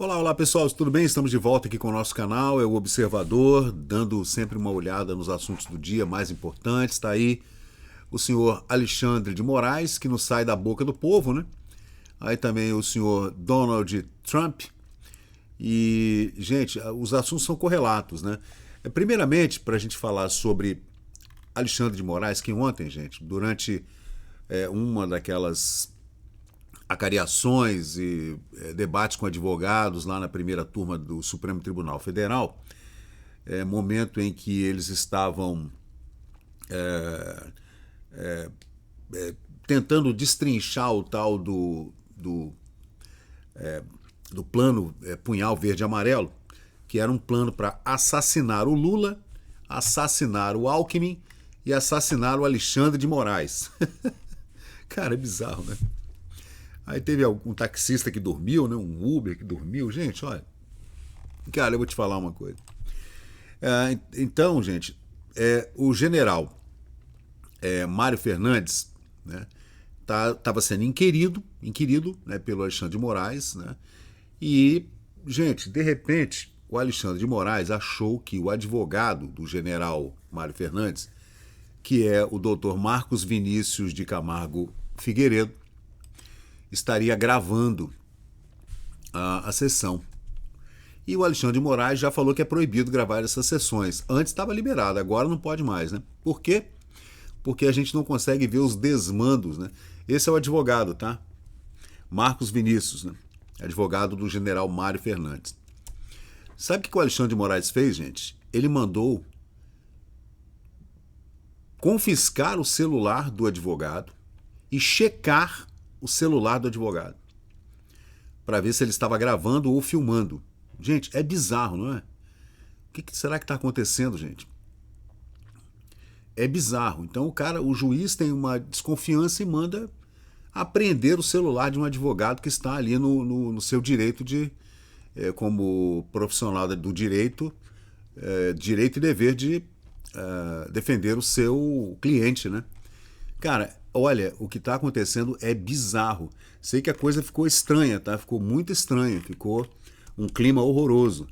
Olá, olá pessoal, tudo bem? Estamos de volta aqui com o nosso canal, é o Observador, dando sempre uma olhada nos assuntos do dia mais importantes. Está aí o senhor Alexandre de Moraes, que não sai da boca do povo, né? Aí também o senhor Donald Trump. E, gente, os assuntos são correlatos, né? Primeiramente, para a gente falar sobre Alexandre de Moraes, que ontem, gente, durante uma daquelas acariações e debates com advogados lá na primeira turma do Supremo Tribunal Federal, momento em que eles estavam tentando destrinchar o tal do plano Punhal Verde e Amarelo, que era um plano para assassinar o Lula, assassinar o Alckmin e assassinar o Alexandre de Moraes. Cara, é bizarro, né? Aí teve um taxista que dormiu, né? Um Uber que dormiu. Gente, olha. Cara, eu vou te falar uma coisa. Então, gente, o general Mário Fernandes, né, estava sendo inquirido, né, pelo Alexandre de Moraes, né? E, gente, de repente, o Alexandre de Moraes achou que o advogado do general Mário Fernandes, que é o doutor Marcos Vinícius de Camargo Figueiredo, estaria gravando a sessão. E o Alexandre de Moraes já falou que é proibido gravar essas sessões. Antes estava liberado, agora não pode mais, né? Por quê? Porque a gente não consegue ver os desmandos, né? Esse é o advogado, tá? Marcos Vinícius, né? Advogado do general Mário Fernandes. Sabe o que o Alexandre de Moraes fez, gente? Ele mandou confiscar o celular do advogado e checar o celular do advogado para ver se ele estava gravando ou filmando. Gente, é bizarro, não é? O que será que está acontecendo, gente? É bizarro. Então o juiz tem uma desconfiança e manda apreender o celular de um advogado que está ali no seu direito como profissional do direito, direito e dever de defender o seu cliente, né? Cara, olha, o que está acontecendo é bizarro. Sei que a coisa ficou estranha, tá? Ficou muito estranha, ficou um clima horroroso.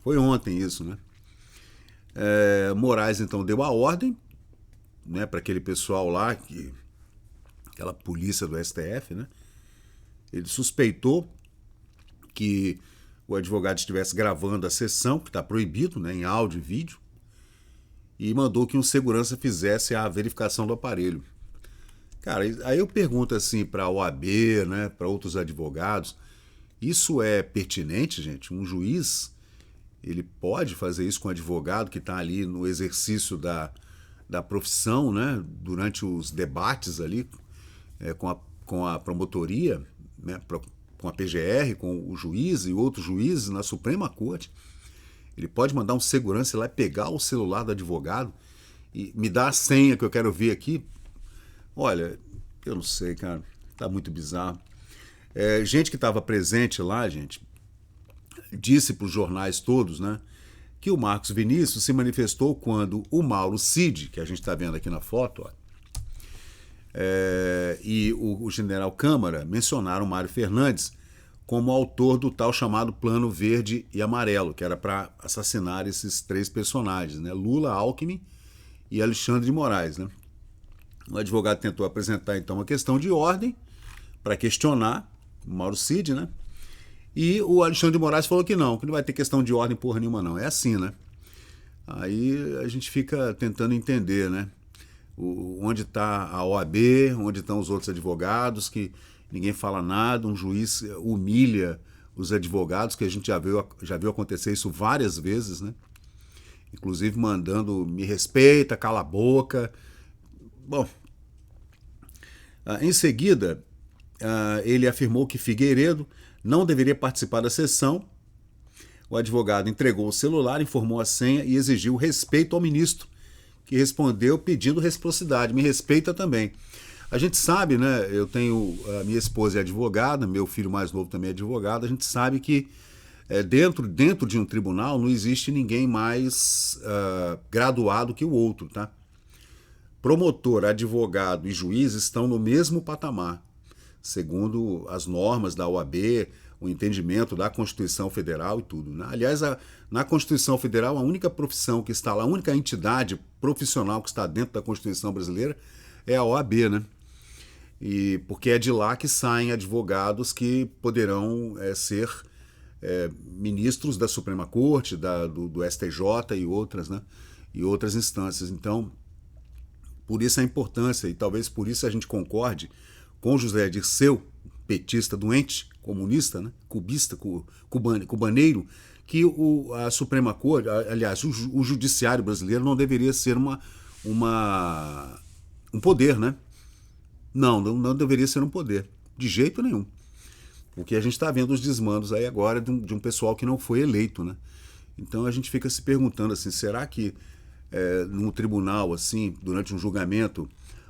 Foi ontem isso, né? Moraes então deu a ordem, né, para aquele pessoal lá, aquela polícia do STF, né? Ele suspeitou que o advogado estivesse gravando a sessão, que está proibido, né, em áudio e vídeo, e mandou que um segurança fizesse a verificação do aparelho. Cara, aí eu pergunto assim para a OAB, né, para outros advogados, isso é pertinente, gente? Um juiz, ele pode fazer isso com um advogado que está ali no exercício da profissão, né, durante os debates ali com a promotoria, né, com a PGR, com o juiz e outros juízes na Suprema Corte. Ele pode mandar um segurança lá pegar o celular do advogado e me dar a senha que eu quero ver aqui. Olha, eu não sei, cara. Tá muito bizarro. Gente que estava presente lá, gente, disse para os jornais todos, né, que o Marcos Vinícius se manifestou quando o Mauro Cid, que a gente está vendo aqui na foto, ó, e o general Câmara mencionaram Mário Fernandes como autor do tal chamado Plano Verde e Amarelo, que era para assassinar esses três personagens, né, Lula, Alckmin e Alexandre de Moraes, né? O advogado tentou apresentar, então, uma questão de ordem para questionar o Mauro Cid, né? E o Alexandre de Moraes falou que não vai ter questão de ordem porra nenhuma, não. É assim, né? Aí a gente fica tentando entender, né? Onde está a OAB, onde estão os outros advogados, que ninguém fala nada, um juiz humilha os advogados, que a gente já viu acontecer isso várias vezes, né? Inclusive mandando me respeita, cala a boca. Bom, em seguida, ele afirmou que Figueiredo não deveria participar da sessão. O advogado entregou o celular, informou a senha e exigiu respeito ao ministro, que respondeu pedindo reciprocidade. Me respeita também. A gente sabe, né? Eu tenho. A minha esposa é advogada, meu filho mais novo também é advogado. A gente sabe que dentro de um tribunal não existe ninguém mais graduado que o outro, tá? Promotor, advogado e juiz estão no mesmo patamar. segundo as normas da OAB, o entendimento da Constituição Federal e tudo, né? Aliás, na Constituição Federal, a única profissão que está lá, a única entidade profissional que está dentro da Constituição brasileira é a OAB, né? E porque é de lá que saem advogados que poderão ser ministros da Suprema Corte, do STJ e outras, né? E outras instâncias. Então, por isso a importância, e talvez por isso a gente concorde com José Dirceu, petista doente, comunista, né? Cubista, cubaneiro, que a Suprema Corte, aliás, o judiciário brasileiro não deveria ser um poder, né? Não deveria ser um poder, de jeito nenhum. Porque a gente está vendo os desmandos aí agora de um pessoal que não foi eleito, né? Então a gente fica se perguntando assim, será que num tribunal, assim, durante um julgamento,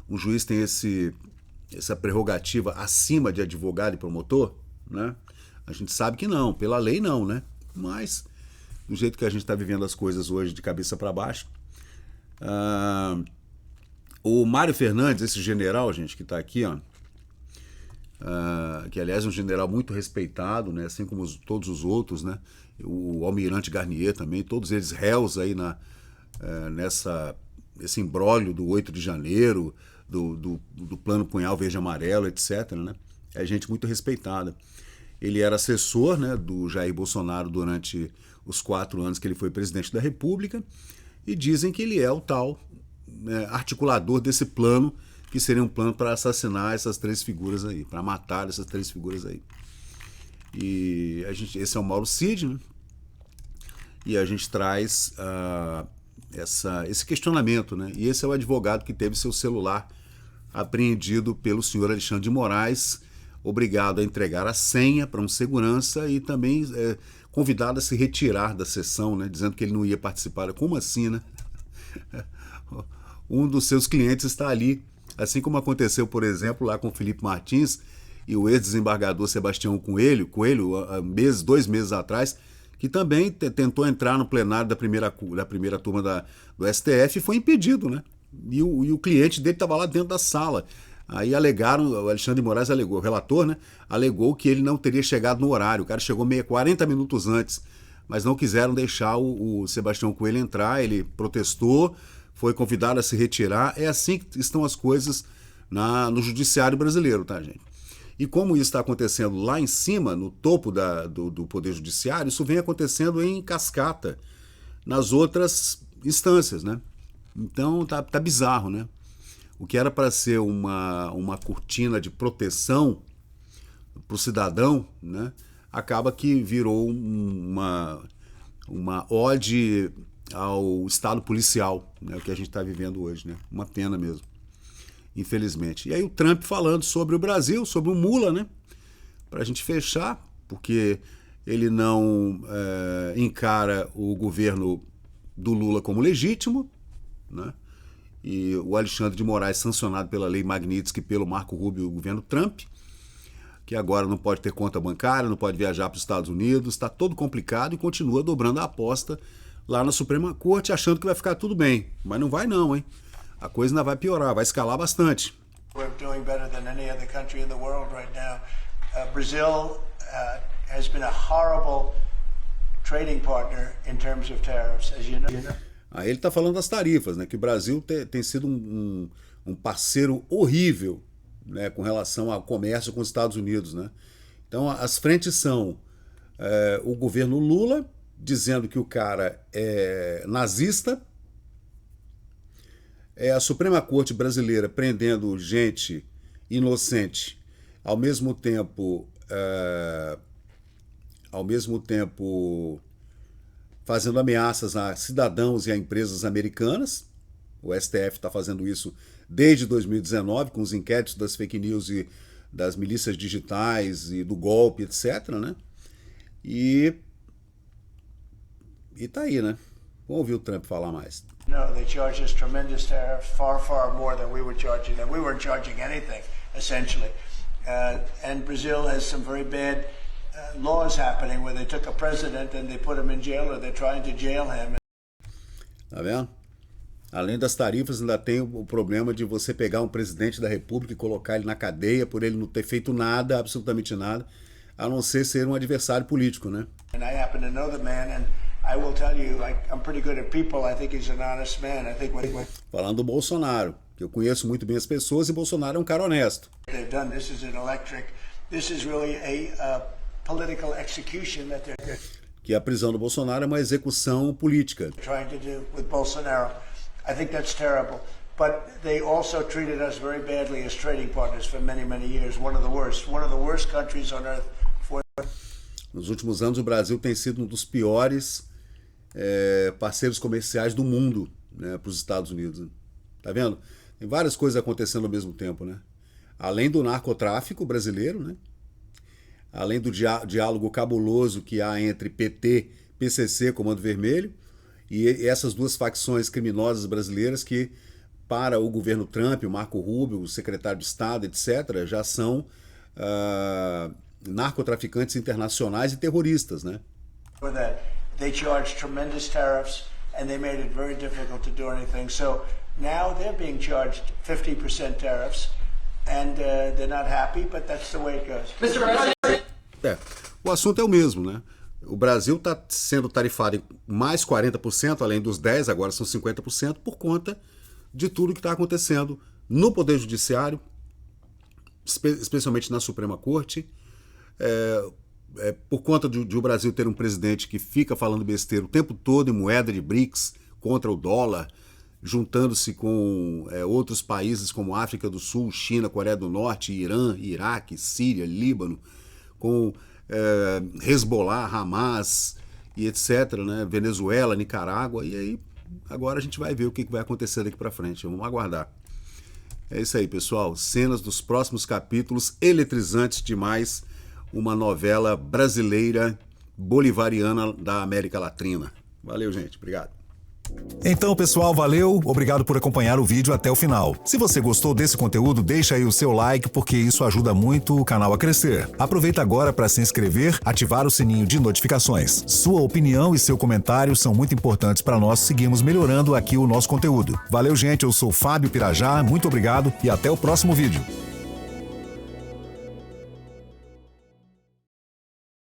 um juiz tem essa prerrogativa acima de advogado e promotor, né? A gente sabe que não, pela lei não, né? Mas, do jeito que a gente está vivendo as coisas hoje de cabeça para baixo, o Mário Fernandes, esse general, gente, que está aqui, ó, que aliás é um general muito respeitado, né? Assim como todos os outros, né? O Almirante Garnier também, todos eles réus aí esse imbróglio do 8 de janeiro, do Plano Punhal Verde e Amarelo, etc., né? É gente muito respeitada. Ele era assessor, né, do Jair Bolsonaro durante os 4 anos que ele foi presidente da República, e dizem que ele é o tal articulador desse plano, que seria um plano para assassinar essas 3 figuras aí, para matar essas 3 figuras aí. E esse é o Mauro Cid, né? E a gente traz esse questionamento, né? E esse é o advogado que teve seu celular apreendido pelo senhor Alexandre de Moraes, obrigado a entregar a senha para um segurança e também convidado a se retirar da sessão, né? Dizendo que ele não ia participar. Como assim, né? Um dos seus clientes está ali, assim como aconteceu, por exemplo, lá com o Felipe Martins e o ex-desembargador Sebastião Coelho, 2 meses atrás, que também tentou entrar no plenário da primeira turma do STF e foi impedido, né? E o cliente dele estava lá dentro da sala. Aí alegaram, o Alexandre de Moraes alegou, o relator, né? Alegou que ele não teria chegado no horário. O cara chegou 40 minutos antes, mas não quiseram deixar o Sebastião Coelho entrar. Ele protestou, foi convidado a se retirar. É assim que estão as coisas no judiciário brasileiro, tá, gente? E como isso está acontecendo lá em cima, no topo do Poder Judiciário, isso vem acontecendo em cascata nas outras instâncias, né? Então tá bizarro, né? O que era para ser uma cortina de proteção para o cidadão, né? Acaba que virou uma ode ao Estado policial, né? O que a gente está vivendo hoje, né? Uma pena mesmo, infelizmente. E aí o Trump falando sobre o Brasil, sobre o Mula, né? Para a gente fechar, porque ele não encara o governo do Lula como legítimo, né? E o Alexandre de Moraes, sancionado pela Lei Magnitsky, pelo Marco Rubio e o governo Trump, que agora não pode ter conta bancária, não pode viajar para os Estados Unidos, está todo complicado e continua dobrando a aposta lá na Suprema Corte, achando que vai ficar tudo bem. Mas não vai não, hein? A coisa ainda vai piorar, vai escalar bastante. We're doing better than any other country in the world right now. Brazil has been a horrible trading partner in terms of tariffs, as you know. Aí ele está falando das tarifas, né? Que o Brasil tem sido um parceiro horrível, né, com relação ao comércio com os Estados Unidos, né? Então as frentes são o governo Lula dizendo que o cara é nazista, a Suprema Corte brasileira prendendo gente inocente, ao mesmo tempo fazendo ameaças a cidadãos e a empresas americanas. O STF está fazendo isso desde 2019, com os inquéritos das fake news e das milícias digitais e do golpe, etc., né? E tá aí, né? Vamos ouvir o Trump falar mais. No, they charge us tremendous tariffs, far, far more than we were charging them. We weren't charging anything, essentially. And Brazil has some very bad laws happening where they took a president and they put him in jail, or they're trying to jail him. Tá vendo? Além das tarifas, ainda tem o problema de você pegar um presidente da República e colocar ele na cadeia por ele não ter feito nada, absolutamente nada, a não ser um adversário político, né? And I happen to know the man, and I will tell you, I'm pretty good at people. I think he's an honest man. I think Falando do Bolsonaro, que eu conheço muito bem as pessoas, e Bolsonaro é um cara honesto. they've done, this is an electric, this is really a political execution that they're Que a prisão do Bolsonaro é uma execução política. trying to do with Bolsonaro. I think that's terrible. But they also treated us very badly as trading partners for many, many years. One of the worst countries on earth for. Nos últimos anos, o Brasil tem sido um dos piores parceiros comerciais do mundo, né, para os Estados Unidos. Tá vendo? Tem várias coisas acontecendo ao mesmo tempo, né? Além do narcotráfico brasileiro, né? Além do diálogo cabuloso que há entre PT, PCC, Comando Vermelho, e essas duas facções criminosas brasileiras que, para o governo Trump, o Marco Rubio, o secretário de Estado, etc., já são narcotraficantes internacionais e terroristas, né? For that, they charged tremendous tariffs, and they made it very difficult to do anything. So now they're being charged 50% tariffs, and they're not happy, but that's the way it goes. Mr. President. O assunto é o mesmo, né? O Brasil está sendo tarifado em mais 40%, além dos 10%, agora são 50%, por conta de tudo que está acontecendo no Poder Judiciário, especialmente na Suprema Corte, por conta de o Brasil ter um presidente que fica falando besteira o tempo todo em moeda de BRICS contra o dólar, juntando-se com outros países como África do Sul, China, Coreia do Norte, Irã, Iraque, Síria, Líbano, com Hezbollah, Hamas e etc., né? Venezuela, Nicarágua, e aí agora a gente vai ver o que vai acontecer daqui para frente, vamos aguardar. É isso aí, pessoal, cenas dos próximos capítulos, eletrizantes demais, uma novela brasileira bolivariana da América Latina. Valeu, gente, obrigado. Então, pessoal, valeu, obrigado por acompanhar o vídeo até o final. Se você gostou desse conteúdo, deixa aí o seu like, porque isso ajuda muito o canal a crescer. Aproveita agora para se inscrever, ativar o sininho de notificações. Sua opinião e seu comentário são muito importantes para nós seguirmos melhorando aqui o nosso conteúdo. Valeu, gente, eu sou Fábio Pirajá, muito obrigado e até o próximo vídeo.